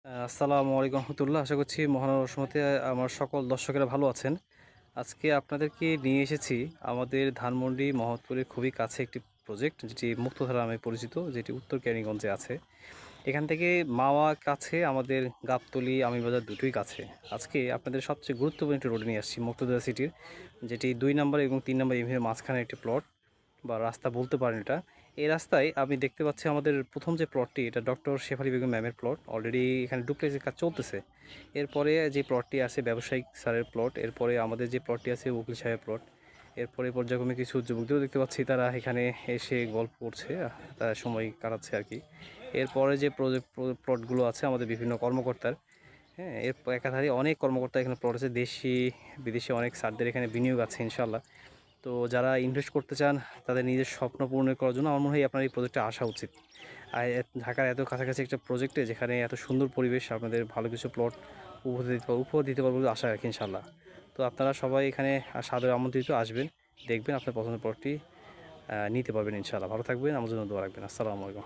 আসসালামু আলাইকুম রহমতুল্লাহ। আশা করছি মহান রহমতে আমার সকল দর্শকেরা ভালো আছেন। আজকে আপনাদেরকে নিয়ে এসেছি আমাদের ধানমন্ডি মহৎপুরের খুবই কাছে একটি প্রজেক্ট, যেটি মুক্তধারা নামে পরিচিত, যেটি উত্তর কেরানীগঞ্জে আছে। এখান থেকে মাওয়া কাছে, আমাদের গাবতলী আমিনবাজার দুটোই কাছে। আজকে আপনাদের সবচেয়ে গুরুত্বপূর্ণ একটি রোডে নিয়ে আসছি, মুক্তধারা সিটির, যেটি 2 নম্বর এবং 3 নম্বর এভিনিউর মাঝখানে একটি প্লট বা রাস্তা বলতে পারেন এটা। এই রাস্তায় আমি দেখতে পাচ্ছি আমাদের প্রথম যে প্লটটি, এটা ডক্টর শেফালী বেগম ম্যামের প্লট। অলরেডি এখানে ডুপ্লেক্সের কাজ চলতেছে। এরপরে যে প্লটটি আছে ব্যবসায়িক স্যারের প্লট। এরপরে আমাদের যে প্লটটি আছে উকিল সাহেবের প্লট। এরপরে পর্যায়ক্রমে কিছু যুবকদেরও দেখতে পাচ্ছি, তারা এখানে এসে গল্প করছে, তারা সময় কাটাচ্ছে আর কি। এরপরে যে প্লটগুলো আছে আমাদের বিভিন্ন কর্মকর্তার, হ্যাঁ, এর একাধারে অনেক কর্মকর্তা এখানে প্লট আছে, দেশি বিদেশি অনেক স্যারদের এখানে বিনিয়োগ আছে ইনশাল্লাহ। তো যারা ইনভেস্ট করতে চান, তাদের নিজের স্বপ্ন পূরণ করার জন্য আমার মনে হয় আপনার এই প্রজেক্টে আসা উচিত। আর ঢাকার এত কাছাকাছি একটা প্রজেক্টে, যেখানে এত সুন্দর পরিবেশ, আপনাদের ভালো কিছু প্লট উপহার দিতে পারবো বলে আশা রাখি ইনশাল্লাহ। তো আপনারা সবাই এখানে সাদরে আমন্ত্রিত, আসবেন, দেখবেন, আপনার পছন্দের প্লটটি নিতে পারবেন ইনশাল্লাহ। ভালো থাকবেন, আমার জন্য দোয়া রাখবেন। আসসালামু আলাইকুম।